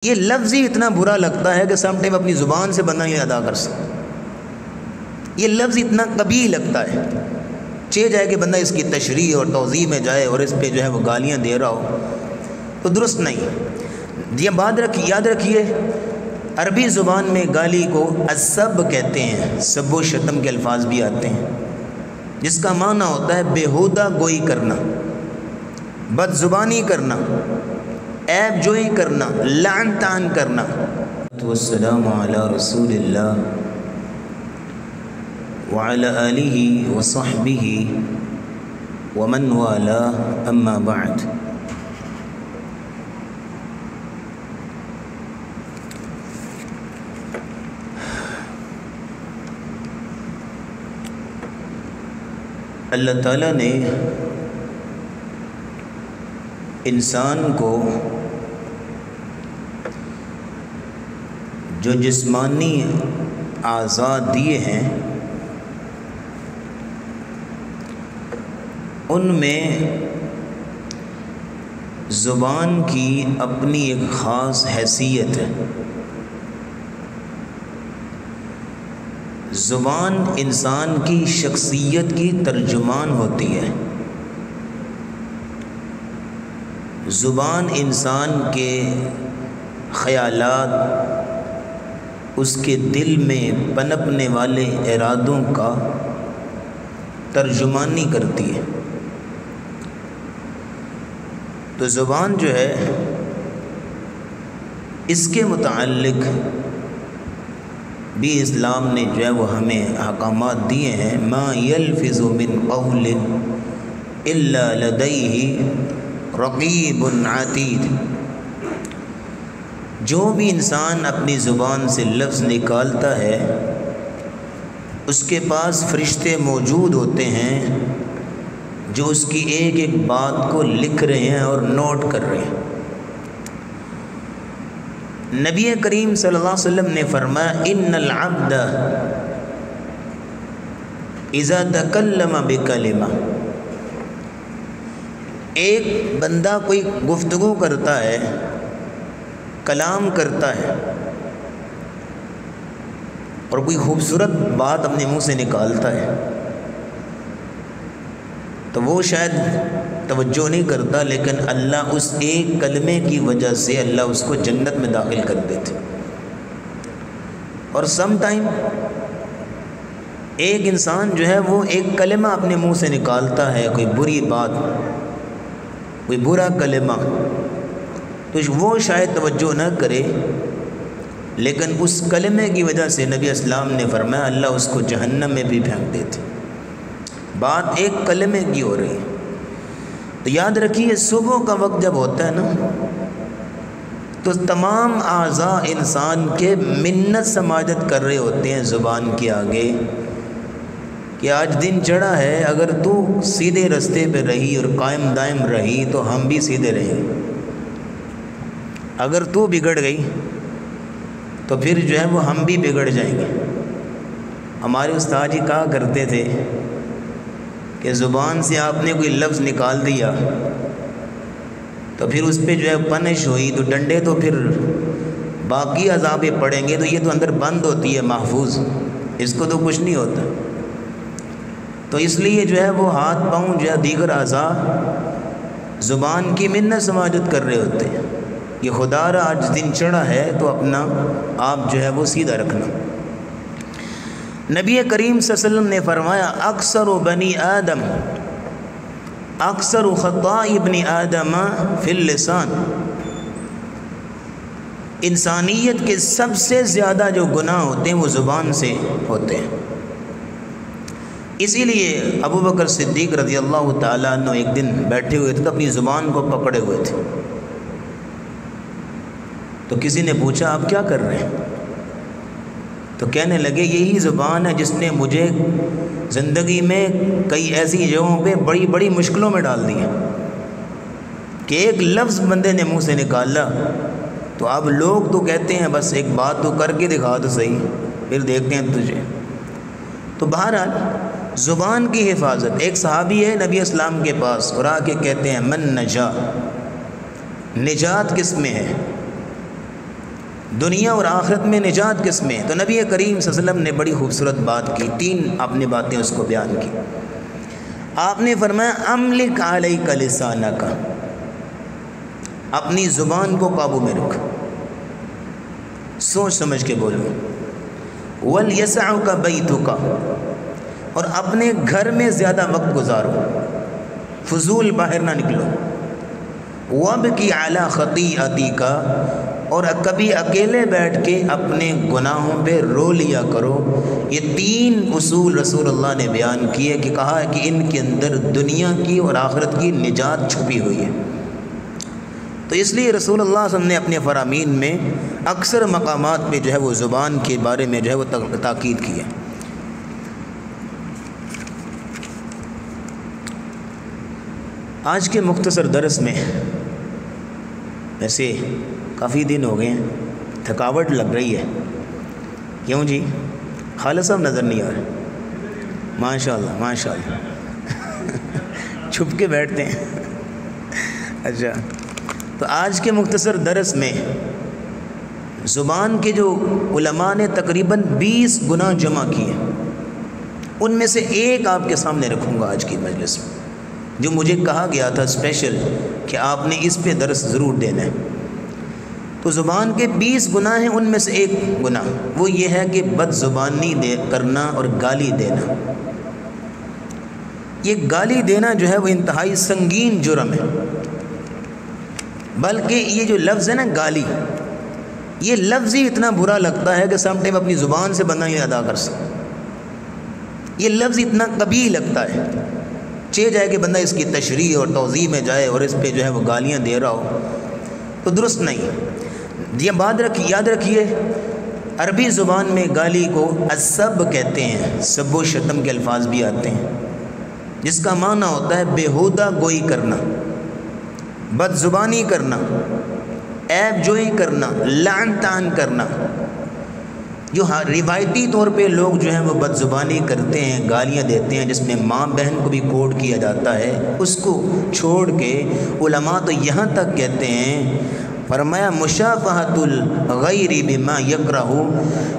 یہ لفظ ہی اتنا برا لگتا ہے کہ سم ٹائم اپنی زبان سے بندہ نہیں ادا کر سکتا. یہ لفظ اتنا قبیح لگتا ہے، چاہے جائے کہ بندہ اس کی تشریح اور توضیح میں جائے اور اس پہ جو ہے وہ گالیاں دے رہا ہو تو درست نہیں. یہ بات یاد رکھیے، عربی زبان میں گالی کو السب کہتے ہیں، سب و شتم کے الفاظ بھی آتے ہیں، جس کا معنی ہوتا ہے بیہودہ گوئی کرنا، بد زبانی کرنا، عیب جوئی کرنا، لعن طعن کرنا. والسلام علی رسول اللہ وعلی آلہ وصحبہ ومن والاه اما بعد. اللہ تعالیٰ نے انسان کو جو جسمانی اعضاء دیے ہیں ان میں زبان کی اپنی ایک خاص حیثیت ہے. زبان انسان کی شخصیت کی ترجمان ہوتی ہے. زبان انسان کے خیالات، اس کے دل میں پنپنے والے ارادوں کا ترجمانی کرتی ہے. تو زبان جو ہے اس کے متعلق بھی اسلام نے جو ہے وہ ہمیں احکامات دیے ہیں. ما یلفظ من قول الا لدیہ رقیب عتید. جو بھی انسان اپنی زبان سے لفظ نکالتا ہے اس کے پاس فرشتے موجود ہوتے ہیں جو اس کی ایک ایک بات کو لکھ رہے ہیں اور نوٹ کر رہے ہیں. نبی کریم صلی اللہ علیہ وسلم نے فرمایا ان العبد اذا تکلم بکلمہ، ایک بندہ کوئی گفتگو کرتا ہے، کلام کرتا ہے اور کوئی خوبصورت بات اپنے منہ سے نکالتا ہے تو وہ شاید توجہ نہیں کرتا، لیکن اللہ اس ایک کلمے کی وجہ سے اللہ اس کو جنت میں داخل کر دیتے. اور سم ٹائم ایک انسان جو ہے وہ ایک کلمہ اپنے منہ سے نکالتا ہے، کوئی بری بات، کوئی برا کلمہ، تو وہ شاید توجہ نہ کرے، لیکن اس کلمے کی وجہ سے نبی اسلام نے فرمایا اللہ اس کو جہنم میں بھی پھینک دیتے. بات ایک کلمے کی ہو رہی ہے. تو یاد رکھیے صبح کا وقت جب ہوتا ہے نا تو تمام اعضاء انسان کے منت سماجت کر رہے ہوتے ہیں زبان کے آگے کہ آج دن چڑھا ہے، اگر تو سیدھے رستے پہ رہی اور قائم دائم رہی تو ہم بھی سیدھے رہیں گے، اگر تو بگڑ گئی تو پھر جو ہے وہ ہم بھی بگڑ جائیں گے. ہمارے استاد جی کہا کرتے تھے کہ زبان سے آپ نے کوئی لفظ نکال دیا تو پھر اس پہ جو ہے پنش ہوئی تو ڈنڈے تو پھر باقی عذابیں پڑیں گے، تو یہ تو اندر بند ہوتی ہے محفوظ، اس کو تو کچھ نہیں ہوتا. تو اس لیے جو ہے وہ ہاتھ پاؤں جو ہے دیگر اعضاء زبان کی منت سماجت کر رہے ہوتے ہیں کہ خدا را آج دن چڑھا ہے تو اپنا آپ جو ہے وہ سیدھا رکھنا. نبی کریم صلی اللہ علیہ وسلم نے فرمایا اکثر بنی آدم اکثر خطاء ابن آدم فی اللسان، انسانیت کے سب سے زیادہ جو گناہ ہوتے ہیں وہ زبان سے ہوتے ہیں. اسی لیے ابو بکر صدیق رضی اللہ تعالیٰ عنہ ایک دن بیٹھے ہوئے تھے تو اپنی زبان کو پکڑے ہوئے تھے. تو کسی نے پوچھا آپ کیا کر رہے ہیں؟ تو کہنے لگے یہی زبان ہے جس نے مجھے زندگی میں کئی ایسی جگہوں پہ بڑی بڑی مشکلوں میں ڈال دی ہے کہ ایک لفظ بندے نے منہ سے نکالا تو اب لوگ تو کہتے ہیں بس ایک بات تو کر کے دکھا تو صحیح، پھر دیکھتے ہیں تجھے. تو بہرحال زبان کی حفاظت. ایک صحابی ہے نبی اسلام کے پاس اور آ کے کہتے ہیں من نجا، نجات کس میں ہے؟ دنیا اور آخرت میں نجات کس میں؟ تو نبی کریم صلی اللہ علیہ وسلم نے بڑی خوبصورت بات کی، 3 آپ نے باتیں اس کو بیان کی۔ آپ نے فرمایا املک علیک لسانک، اپنی زبان کو قابو میں رکھ، سوچ سمجھ کے بولو، ولیسعک بیتک، اور اپنے گھر میں زیادہ وقت گزارو، فضول باہر نہ نکلو، وابکی علی خطیئتک، اور کبھی اکیلے بیٹھ کے اپنے گناہوں پہ رو لیا کرو۔ یہ 3 اصول رسول اللہ نے بیان کیے کہ کہا ہے کہ ان کے اندر دنیا کی اور آخرت کی نجات چھپی ہوئی ہے۔ تو اس لیے رسول اللہ صلی اللہ علیہ وسلم نے اپنے فرامین میں اکثر مقامات پہ جو ہے وہ زبان کے بارے میں جو ہے وہ تاکید کی ہے۔ آج کے مختصر درس میں ویسے کافی دن ہو گئے ہیں، تھکاوٹ لگ رہی ہے، کیوں جی؟ خالد صاحب نظر نہیں آ رہے، ماشاء اللہ ماشاء اللہ چھپ کے بیٹھتے ہیں۔ اچھا، تو آج کے مختصر درس میں زبان کے جو علماء نے تقریباً 20 گناہ جمع کیے، ان میں سے ایک آپ کے سامنے رکھوں گا آج کی مجلس میں، جو مجھے کہا گیا تھا اسپیشل کہ آپ نے اس پہ درس ضرور دینا ہے۔ تو زبان کے 20 گناہ ہیں، ان میں سے ایک گناہ وہ یہ ہے کہ بد زبانی کرنا اور گالی دینا۔ یہ گالی دینا جو ہے وہ انتہائی سنگین جرم ہے، بلکہ یہ جو لفظ ہے نا گالی، یہ لفظ ہی اتنا برا لگتا ہے کہ سم ٹائم اپنی زبان سے بندہ نہیں ادا کر سکتا۔ یہ لفظ اتنا قبیح لگتا ہے، چاہے جائے کہ بندہ اس کی تشریح اور توضیح میں جائے اور اس پہ جو ہے وہ گالیاں دے رہا ہو تو درست نہیں۔ یہ بات یاد رکھیے، عربی زبان میں گالی کو السب کہتے ہیں، سب و شتم کے الفاظ بھی آتے ہیں، جس کا معنی ہوتا ہے بیہودہ گوئی کرنا، بد زبانی کرنا، عیب جوئی کرنا، لعن طعن کرنا۔ جو روایتی طور پہ لوگ جو ہیں وہ بد زبانی کرتے ہیں، گالیاں دیتے ہیں، جس میں ماں بہن کو بھی کوٹ کیا جاتا ہے، اس کو چھوڑ کے علماء تو یہاں تک کہتے ہیں، فرمایا مشافہۃ الغیر بما یکرہ،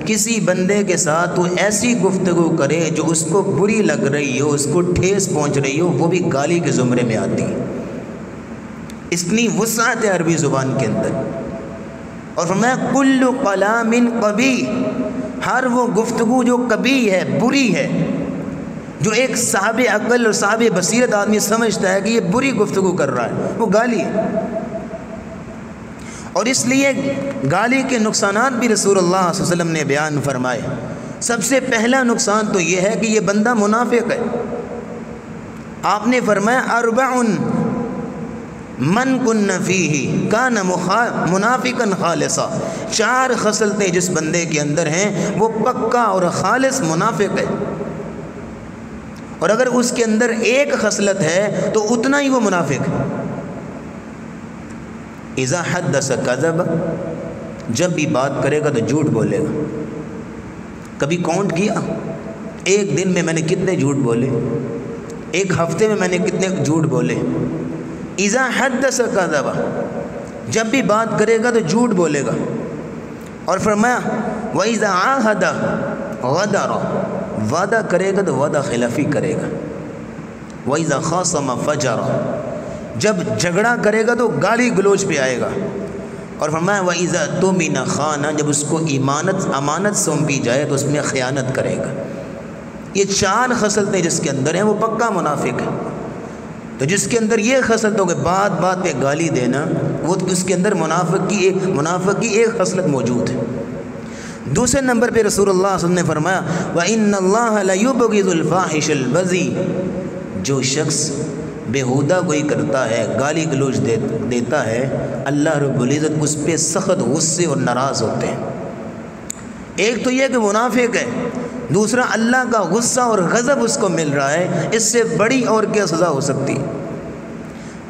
کسی بندے کے ساتھ وہ ایسی گفتگو کرے جو اس کو بری لگ رہی ہو، اس کو ٹھیس پہنچ رہی ہو، وہ بھی گالی کے زمرے میں آتی ہے۔ اتنی وسعت ہے عربی زبان کے اندر۔ اور فرمایا کل کلام قبیح، ہر وہ گفتگو جو قبیح ہے، بری ہے، جو ایک صاحب عقل اور صاحب بصیرت آدمی سمجھتا ہے کہ یہ بری گفتگو کر رہا ہے، وہ گالی ہے۔ اور اس لیے گالی کے نقصانات بھی رسول اللہ صلی اللہ علیہ وسلم نے بیان فرمائے۔ سب سے پہلا نقصان تو یہ ہے کہ یہ بندہ منافق ہے۔ آپ نے فرمایا اربع من کن فیہ کان منافقا خالصا، 4 خصلتیں جس بندے کے اندر ہیں وہ پکا اور خالص منافق ہے، اور اگر اس کے اندر ایک خصلت ہے تو اتنا ہی وہ منافق ہے۔ اذا حدث کذب، جب بھی بات کرے گا تو جھوٹ بولے گا۔ کبھی کاؤنٹ کیا ایک دن میں نے کتنے جھوٹ بولے، ایک ہفتے میں میں نے کتنے جھوٹ بولے؟ اذا حدث کذب، جب بھی بات کرے گا تو جھوٹ بولے گا۔ اور فرمایا وَإِذَا عَاهَدَ غَدَرَ، وعدہ کرے گا تو وعدہ خلافی کرے گا۔ وَإِذَا خَاصَمَ فَجَرَ، جب جھگڑا کرے گا تو گالی گلوچ پہ آئے گا۔ اور فرمایا وَإِذَا اؤْتُمِنَ خَانَ، جب اس کو امانت سونپی جائے تو اس میں خیانت کرے گا۔ یہ 4 خصلتیں جس کے اندر ہیں وہ پکا منافق ہے۔ تو جس کے اندر یہ خصلت ہوگی بات بات پہ گالی دینا، وہ اس کے اندر منافق کی ایک خصلت موجود ہے۔ دوسرے نمبر پہ رسول اللہ صلی اللہ علیہ وسلم نے فرمایا وَإِنَّ اللَّهَ لَيُبْغِضُ الْفَاحِشَ الْبَذِيءَ، جو شخص بیہودہ گوئی کرتا ہے، گالی گلوچ دیتا ہے، اللہ رب العزت اس پہ سخت غصے اور ناراض ہوتے ہیں۔ ایک تو یہ کہ منافق ہے، دوسرا اللہ کا غصہ اور غضب اس کو مل رہا ہے، اس سے بڑی اور کیا سزا ہو سکتی۔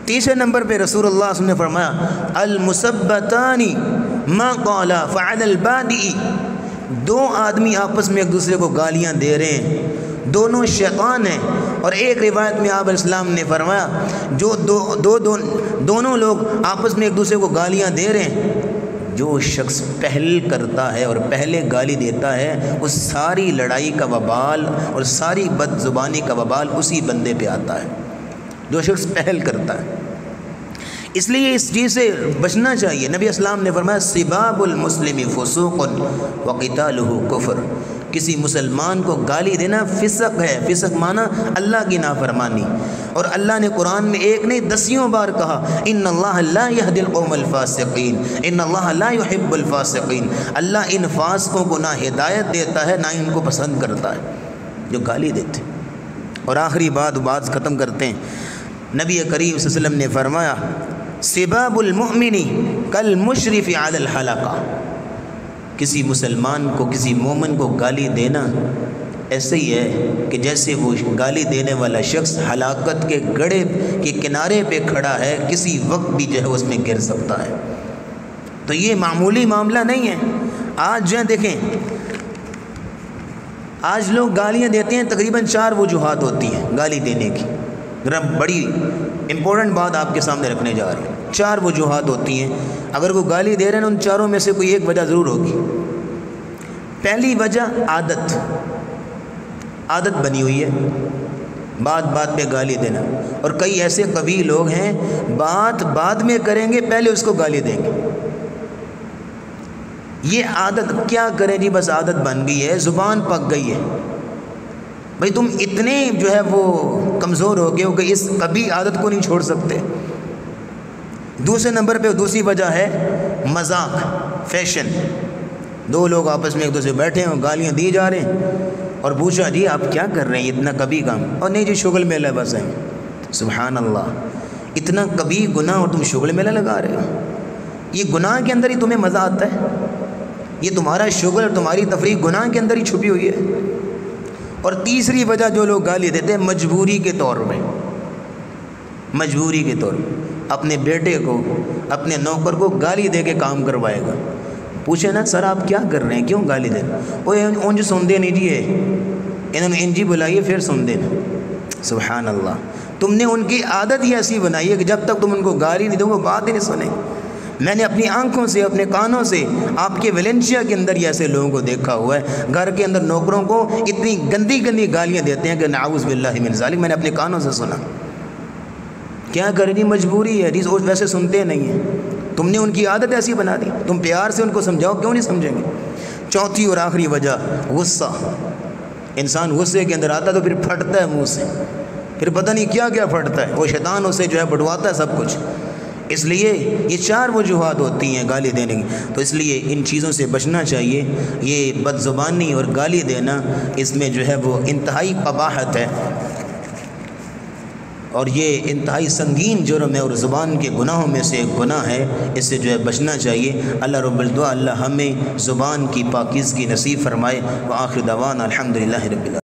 تیسرے نمبر پہ رسول اللہ صلی اللہ علیہ وسلم نے فرمایا المسبتان ما قال فعل البادئ، 2 آدمی آپس میں ایک دوسرے کو گالیاں دے رہے ہیں، دونوں شیطان ہیں۔ اور ایک روایت میں آپ علیہ السلام نے فرمایا جو دونوں لوگ آپس میں ایک دوسرے کو گالیاں دے رہے ہیں، جو شخص پہل کرتا ہے اور پہلے گالی دیتا ہے اس ساری لڑائی کا وبال اور ساری بد زبانی کا وبال اسی بندے پہ آتا ہے جو شخص پہل کرتا ہے۔ اس لیے اس چیز سے بچنا چاہیے۔ نبی اسلام نے فرمایا سباب المسلم فسوق وقتالہ کفر، کسی مسلمان کو گالی دینا فسق ہے۔ فسق معنی اللہ کی نافرمانی، اور اللہ نے قرآن میں ایک نہیں 10 بار کہا ان اللہ لا یہدی القوم الفاسقین، ان اللہ لا یحب الفاسقین، اللہ ان فاسقوں کو نہ ہدایت دیتا ہے نہ ان کو پسند کرتا ہے جو گالی دیتے۔ اور آخری بات ختم کرتے ہیں، نبی کریم صلی اللہ علیہ وسلم نے فرمایا سباب المؤمن کالمشرف علی الحلقہ، کسی مسلمان کو کسی مومن کو گالی دینا ایسے ہی ہے کہ جیسے وہ گالی دینے والا شخص ہلاکت کے گڑھے کے کنارے پہ کھڑا ہے، کسی وقت بھی جو ہے اس میں گر سکتا ہے۔ تو یہ معمولی معاملہ نہیں ہے۔ آج جو ہے دیکھیں، آج لوگ گالیاں دیتے ہیں، تقریباً 4 وجوہات ہوتی ہیں گالی دینے کی۔ ذرا بڑی امپورٹنٹ بات آپ کے سامنے رکھنے جا رہے ہیں، 4 وجوہات ہوتی ہیں۔ اگر کوئی گالی دے رہے ہیں ان چاروں میں سے کوئی ایک وجہ ضرور ہوگی۔ پہلی وجہ عادت بنی ہوئی ہے، بات پہ گالی دینا، اور کئی ایسے قوی لوگ ہیں بات بعد میں کریں گے پہلے اس کو گالی دیں گے۔ یہ عادت کیا کریں جی، بس عادت بن گئی ہے، زبان پک گئی ہے۔ بھئی تم اتنے جو ہے وہ کمزور ہو گئے ہو کہ اس کبھی عادت کو نہیں چھوڑ سکتے۔ دوسرے نمبر پہ دوسری وجہ ہے مذاق، فیشن۔ 2 لوگ آپس میں ایک دوسرے بیٹھے ہیں، گالیاں دی جا رہے ہیں، اور پوچھا جی آپ کیا کر رہے ہیں اتنا کبھی کام؟ اور نہیں جی شغل میلہ بس ہے۔ سبحان اللہ، اتنا کبھی گناہ اور تم شغل میلہ لگا رہے ہو؟ یہ گناہ کے اندر ہی تمہیں مزہ آتا ہے؟ یہ تمہارا شغل اور تمہاری تفریح گناہ کے اندر ہی چھپی ہوئی ہے۔ اور تیسری وجہ جو لوگ گالی دیتے ہیں مجبوری کے طور پہ، مجبوری کے طور پہ اپنے بیٹے کو اپنے نوکر کو گالی دے کے کام کروائے گا۔ پوچھے نا سر آپ کیا کر رہے ہیں، کیوں گالی دے رہے ہیں؟ وہ اونج سن دے نہیں جی، انہوں نے انجی بلائیے پھر سن دینا۔ سبحان اللہ، تم نے ان کی عادت ہی ایسی بنائی ہے کہ جب تک تم ان کو گالی نہیں دو وہ بات ہی نہیں سنیں۔ میں نے اپنی آنکھوں سے اپنے کانوں سے آپ کے ویلنشیا کے اندر ہی ایسے لوگوں کو دیکھا ہوا ہے، گھر کے اندر نوکروں کو اتنی گندی گندی گالیاں دیتے ہیں کہ نعوذ باللہ من ذالک، میں نے اپنے کانوں سے سنا۔ کیا کریں جی، مجبوری ہے جی، ویسے سنتے نہیں ہیں۔ تم نے ان کی عادت ایسی بنا دی، تم پیار سے ان کو سمجھاؤ کیوں نہیں سمجھیں گے۔ چوتھی اور آخری وجہ غصہ۔ انسان غصے کے اندر آتا ہے تو پھر پھٹتا ہے منہ سے، پھر پتہ نہیں کیا کیا پھٹتا ہے، وہ شیطان اسے جو ہے بٹواتا ہے سب کچھ۔ اس لیے یہ 4 وجوہات ہوتی ہیں گالی دینے کی، تو اس لیے ان چیزوں سے بچنا چاہیے۔ یہ بد زبانی اور گالی دینا اس میں جو ہے وہ انتہائی قباحت ہے، اور یہ انتہائی سنگین جرم ہے اور زبان کے گناہوں میں سے ایک گناہ ہے، اس سے جو ہے بچنا چاہیے۔ اللہ رب الدعا اللہ ہمیں زبان کی پاکیزگی نصیب فرمائے۔ وآخر دعوانا الحمدللہ رب العالمین۔